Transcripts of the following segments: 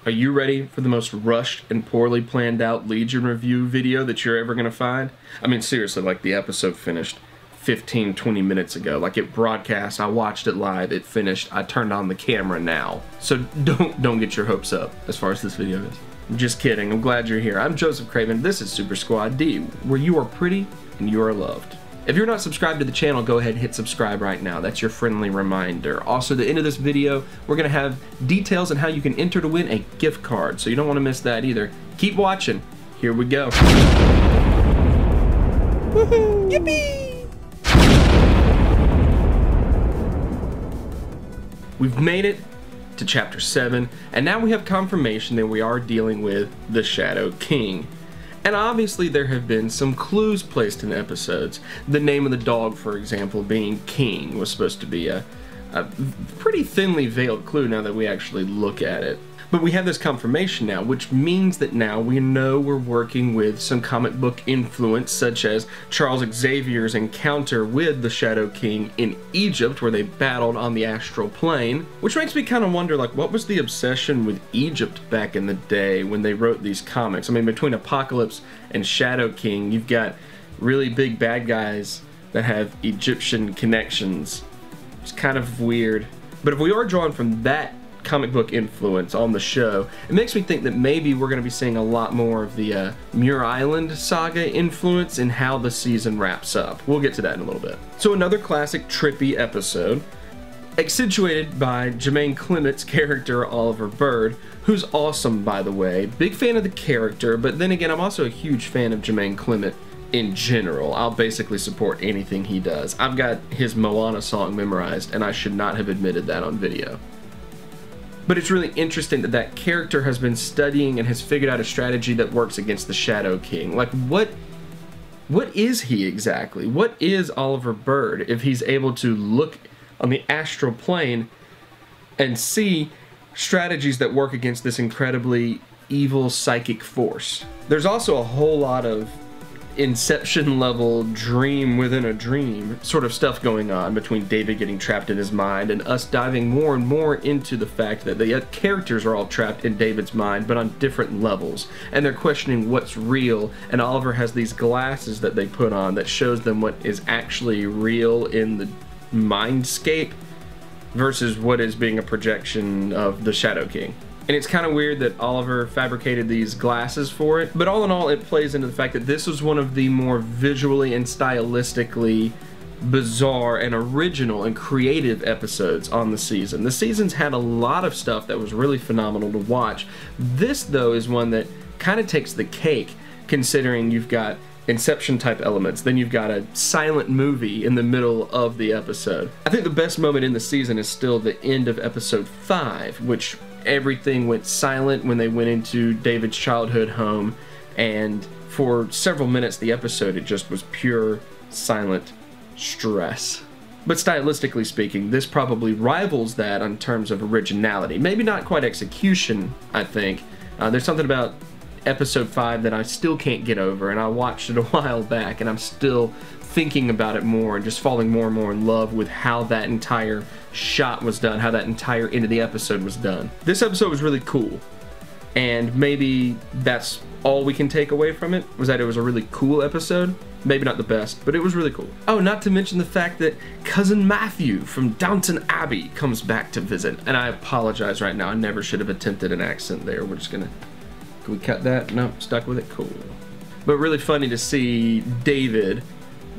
Are you ready for the most rushed and poorly planned out Legion review video that you're ever going to find? I mean, seriously, like the episode finished 15-20 minutes ago. Like it broadcast, I watched it live, it finished, I turned on the camera now. So don't get your hopes up as far as this video is. I'm just kidding, I'm glad you're here. I'm Joseph Craven, this is Super Squad D, where you are pretty and you are loved. If you're not subscribed to the channel, go ahead and hit subscribe right now. That's your friendly reminder. Also, at the end of this video, we're going to have details on how you can enter to win a gift card, so you don't want to miss that either. Keep watching. Here we go. Woohoo! Yippee! We've made it to Chapter 7, and now we have confirmation that we are dealing with the Shadow King. And obviously there have been some clues placed in the episodes. The name of the dog, for example, being King, was supposed to be a pretty thinly veiled clue now that we actually look at it. But we have this confirmation now, which means that now we know we're working with some comic book influence, such as Charles Xavier's encounter with the Shadow King in Egypt, where they battled on the astral plane. Which makes me kind of wonder, like, what was the obsession with Egypt back in the day when they wrote these comics? I mean, between Apocalypse and Shadow King, you've got really big bad guys that have Egyptian connections. It's kind of weird. But if we are drawn from that comic book influence on the show, it makes me think that maybe we're going to be seeing a lot more of the Muir Island saga influence in how the season wraps up. We'll get to that in a little bit. So another classic trippy episode, accentuated by Jermaine Clement's character Oliver Bird, who's awesome, by the way. Big fan of the character, but then again, I'm also a huge fan of Jermaine Clement in general. I'll basically support anything he does. I've got his Moana song memorized, and I should not have admitted that on video. But it's really interesting that that character has been studying and has figured out a strategy that works against the Shadow King. Like, what is he exactly? What is Oliver Bird if he's able to look on the astral plane and see strategies that work against this incredibly evil psychic force? There's also a whole lot of Inception level dream within a dream sort of stuff going on between David getting trapped in his mind and us diving more and more into the fact that the characters are all trapped in David's mind but on different levels, and they're questioning what's real, and Oliver has these glasses that they put on that shows them what is actually real in the mindscape versus what is being a projection of the Shadow King. And it's kind of weird that Oliver fabricated these glasses for it, but all in all, it plays into the fact that this was one of the more visually and stylistically bizarre and original and creative episodes on the season. The season's had a lot of stuff that was really phenomenal to watch. This, though, is one that kind of takes the cake, considering you've got Inception type elements, then you've got a silent movie in the middle of the episode. I think the best moment in the season is still the end of episode 5, which everything went silent when they went into David's childhood home, and for several minutes the episode, it just was pure silent stress. But stylistically speaking, this probably rivals that in terms of originality. Maybe not quite execution, I think. There's something about episode 5 that I still can't get over, and I watched it a while back and I'm still thinking about it more and just falling more and more in love with how that entire shot was done, how that entire end of the episode was done. This episode was really cool, and maybe that's all we can take away from it, was that it was a really cool episode. Maybe not the best, but it was really cool. Oh, not to mention the fact that Cousin Matthew from Downton Abbey comes back to visit, and I apologize right now, I never should have attempted an accent there. We're just gonna, can we cut that? No, stuck with it, cool. But really funny to see David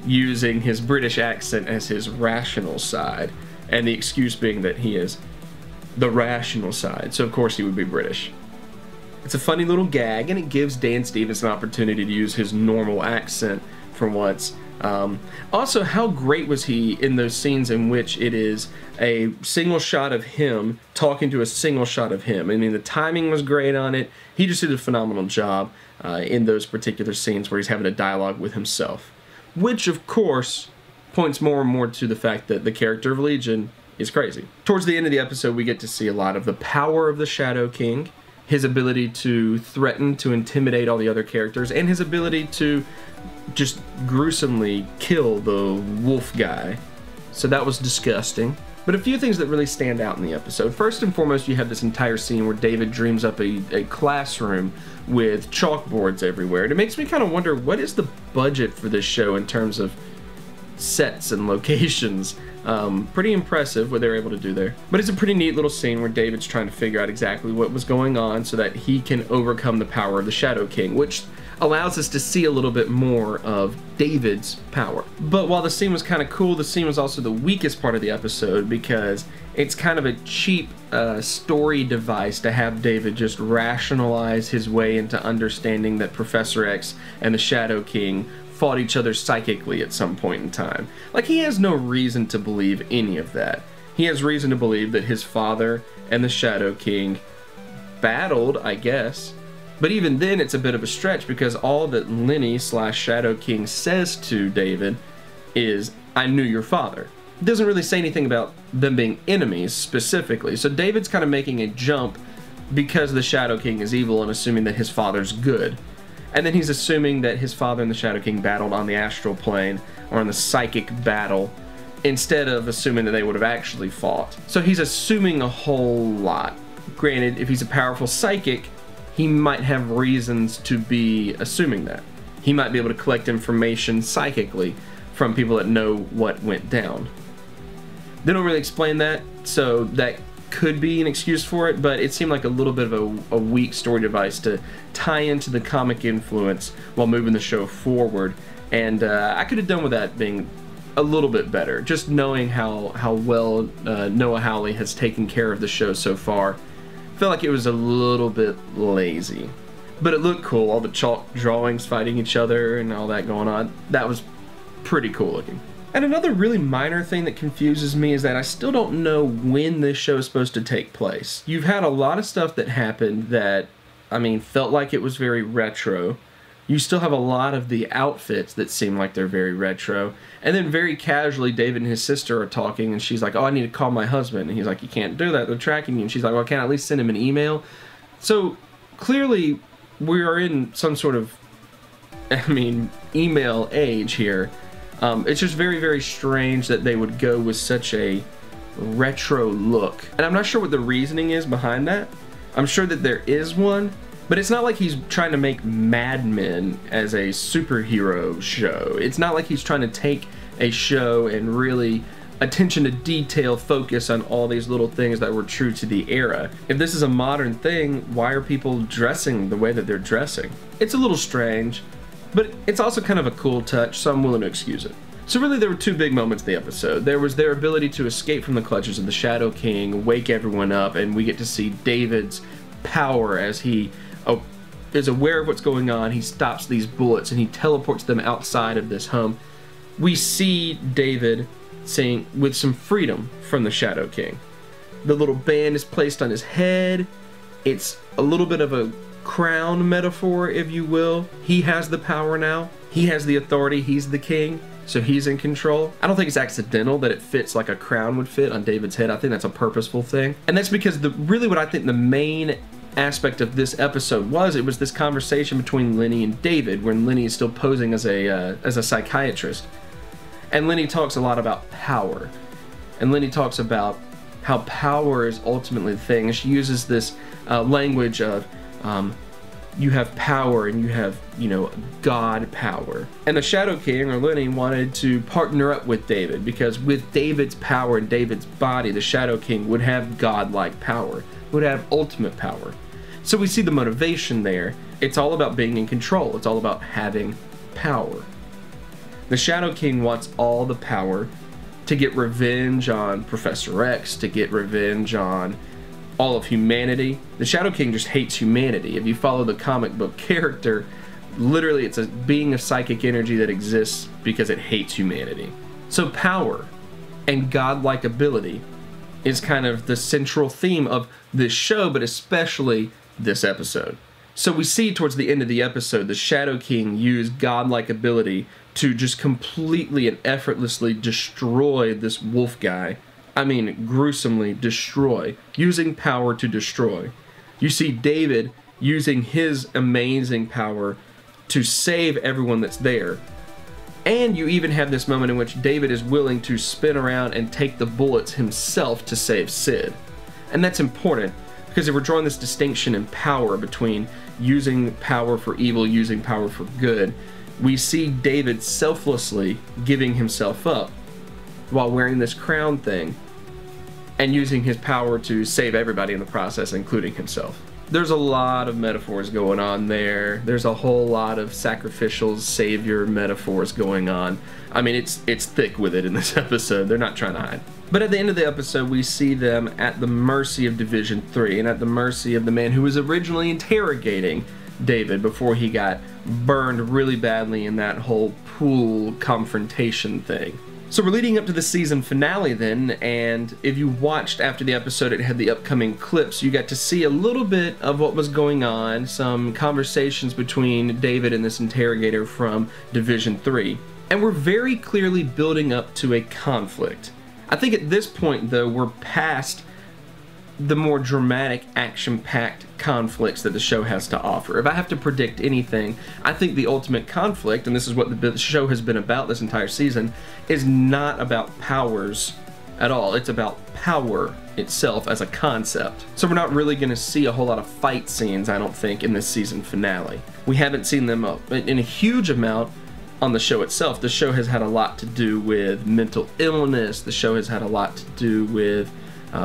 using his British accent as his rational side, and the excuse being that he is the rational side, so of course he would be British. It's a funny little gag, and it gives Dan Stevens an opportunity to use his normal accent for once. Also, how great was he in those scenes in which it is a single shot of him talking to a single shot of him? I mean, the timing was great on it. He just did a phenomenal job in those particular scenes where he's having a dialogue with himself. Which, of course, points more and more to the fact that the character of Legion is crazy. Towards the end of the episode, we get to see a lot of the power of the Shadow King, his ability to threaten, to intimidate all the other characters, and his ability to just gruesomely kill the wolf guy. So that was disgusting. But a few things that really stand out in the episode. First and foremost, you have this entire scene where David dreams up a classroom with chalkboards everywhere. And it makes me kind of wonder, what is the budget for this show in terms of sets and locations? Pretty impressive what they were able to do there. But it's a pretty neat little scene where David's trying to figure out exactly what was going on so that he can overcome the power of the Shadow King, which allows us to see a little bit more of David's power. But while the scene was kind of cool, the scene was also the weakest part of the episode because it's kind of a cheap story device to have David just rationalize his way into understanding that Professor X and the Shadow King fought each other psychically at some point in time. Like, he has no reason to believe any of that. He has reason to believe that his father and the Shadow King battled, I guess. But even then, it's a bit of a stretch because all that Lenny / Shadow King says to David is, "I knew your father." It doesn't really say anything about them being enemies specifically. So David's kind of making a jump because the Shadow King is evil and assuming that his father's good. And then he's assuming that his father and the Shadow King battled on the astral plane or on the psychic battle instead of assuming that they would have actually fought. So he's assuming a whole lot. Granted, if he's a powerful psychic, he might have reasons to be assuming that. He might be able to collect information psychically from people that know what went down. They don't really explain that, so that could be an excuse for it, but it seemed like a little bit of a weak story device to tie into the comic influence while moving the show forward, and I could have done with that being a little bit better, just knowing how well Noah Hawley has taken care of the show so far. I feel like it was a little bit lazy, but it looked cool, all the chalk drawings fighting each other and all that going on. That was pretty cool looking. And another really minor thing that confuses me is that I still don't know when this show is supposed to take place. You've had a lot of stuff that happened that, I mean, felt like it was very retro. You still have a lot of the outfits that seem like they're very retro. And then very casually, David and his sister are talking, and she's like, "Oh, I need to call my husband." And he's like, "You can't do that, they're tracking you." And she's like, "Well, can I at least send him an email?" So clearly, we are in some sort of, email age here. It's just very, very strange that they would go with such a retro look. And I'm not sure what the reasoning is behind that. I'm sure that there is one, but it's not like he's trying to make Mad Men as a superhero show. It's not like he's trying to take a show and really attention to detail focus on all these little things that were true to the era. If this is a modern thing, why are people dressing the way that they're dressing? It's a little strange, but it's also kind of a cool touch, so I'm willing to excuse it. So really there were two big moments in the episode. There was their ability to escape from the clutches of the Shadow King, wake everyone up, and we get to see David's power as he is aware of what's going on. He stops these bullets and he teleports them outside of this home. We see David saying with some freedom from the Shadow King. The little band is placed on his head. It's a little bit of a crown metaphor, if you will. He has the power now. He has the authority. He's the king, so he's in control. I don't think it's accidental that it fits like a crown would fit on David's head. I think that's a purposeful thing. And that's because really what I think the main aspect of this episode was, it was this conversation between Lenny and David, when Lenny is still posing as a psychiatrist. And Lenny talks a lot about power. And Lenny talks about how power is ultimately the thing. And she uses this language of you have power and you have, God power. And the Shadow King, or Lenny, wanted to partner up with David because with David's power and David's body, the Shadow King would have godlike power, would have ultimate power. So we see the motivation there. It's all about being in control. It's all about having power. The Shadow King wants all the power to get revenge on Professor X, to get revenge on all of humanity. The Shadow King just hates humanity. If you follow the comic book character, literally it's a being of psychic energy that exists because it hates humanity. So power and godlike ability is kind of the central theme of this show, but especially this episode. So we see towards the end of the episode, the Shadow King used godlike ability to just completely and effortlessly destroy this wolf guy. I mean, gruesomely destroy, using power to destroy. You see David using his amazing power to save everyone that's there. And you even have this moment in which David is willing to spin around and take the bullets himself to save Sid. And that's important, because if we're drawing this distinction in power between using power for evil, using power for good, we see David selflessly giving himself up while wearing this crown thing and using his power to save everybody in the process, including himself. There's a lot of metaphors going on there. There's a whole lot of sacrificial savior metaphors going on. I mean, it's thick with it in this episode. They're not trying to hide. But at the end of the episode, we see them at the mercy of Division 3 and at the mercy of the man who was originally interrogating David before he got burned really badly in that whole pool confrontation thing. So we're leading up to the season finale then, and if you watched after the episode, it had the upcoming clips. You got to see a little bit of what was going on, some conversations between David and this interrogator from Division 3. And we're very clearly building up to a conflict. I think at this point, though, we're past the more dramatic, action-packed conflicts that the show has to offer. If I have to predict anything, I think the ultimate conflict, and this is what the show has been about this entire season, is not about powers at all. It's about power itself as a concept. So we're not really going to see a whole lot of fight scenes, I don't think, in this season finale. We haven't seen them in a huge amount on the show itself. The show has had a lot to do with mental illness. The show has had a lot to do with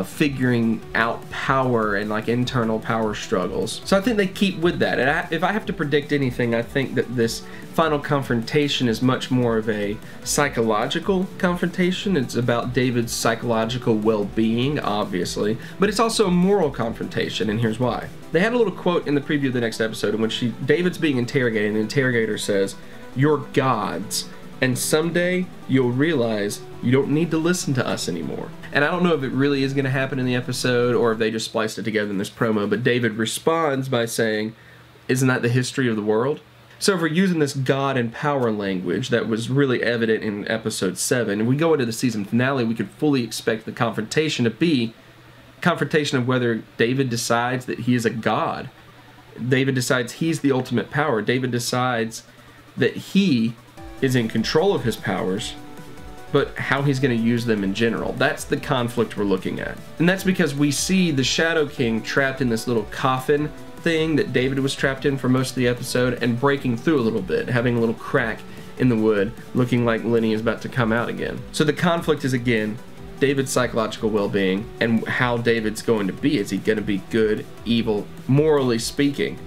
figuring out power and like internal power struggles. So I think they keep with that. And if I have to predict anything, I think that this final confrontation is much more of a psychological confrontation. It's about David's psychological well-being, obviously, but it's also a moral confrontation, and here's why. They had a little quote in the preview of the next episode in which David's being interrogated, and the interrogator says, "You're gods, and someday you'll realize you don't need to listen to us anymore." And I don't know if it really is going to happen in the episode or if they just spliced it together in this promo, but David responds by saying, "Isn't that the history of the world?" So if we're using this God and power language that was really evident in episode 7, and we go into the season finale, we could fully expect the confrontation to be a confrontation of whether David decides that he is a god. David decides he's the ultimate power. David decides that he is in control of his powers, but how he's going to use them in general. That's the conflict we're looking at. And that's because we see the Shadow King trapped in this little coffin thing that David was trapped in for most of the episode and breaking through a little bit, having a little crack in the wood, looking like Lenny is about to come out again. So the conflict is, again, David's psychological well-being and how David's going to be. Is he going to be good, evil, morally speaking?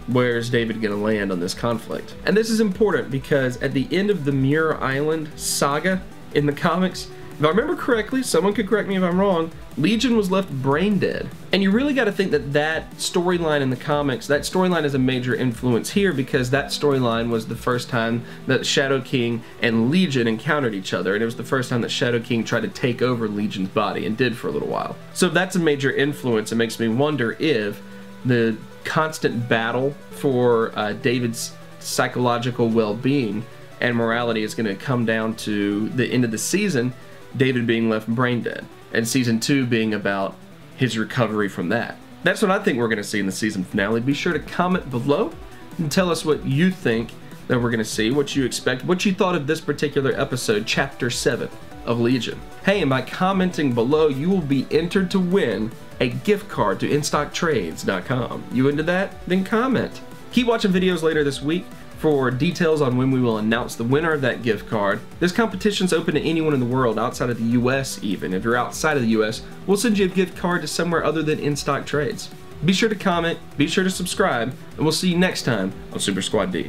Where's David going to land on this conflict? And this is important because at the end of the Muir Island saga in the comics, if I remember correctly, someone could correct me if I'm wrong, Legion was left brain dead. And you really got to think that that storyline in the comics, that storyline is a major influence here because that storyline was the first time that Shadow King and Legion encountered each other, and it was the first time that Shadow King tried to take over Legion's body and did for a little while. So if that's a major influence, it makes me wonder if the constant battle for David's psychological well-being and morality is going to come down to the end of the season, David being left brain dead, and season 2 being about his recovery from that. That's what I think we're going to see in the season finale. Be sure to comment below and tell us what you think that we're going to see, what you expect, what you thought of this particular episode, Chapter 7 of Legion. Hey, and by commenting below, you will be entered to win a gift card to InStockTrades.com. You into that? Then comment. Keep watching videos later this week for details on when we will announce the winner of that gift card. This competition's open to anyone in the world, outside of the US even. If you're outside of the US, we'll send you a gift card to somewhere other than In Stock Trades. Be sure to comment, be sure to subscribe, and we'll see you next time on Super Squad D.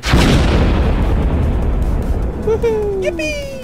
Woohoo! Yippee!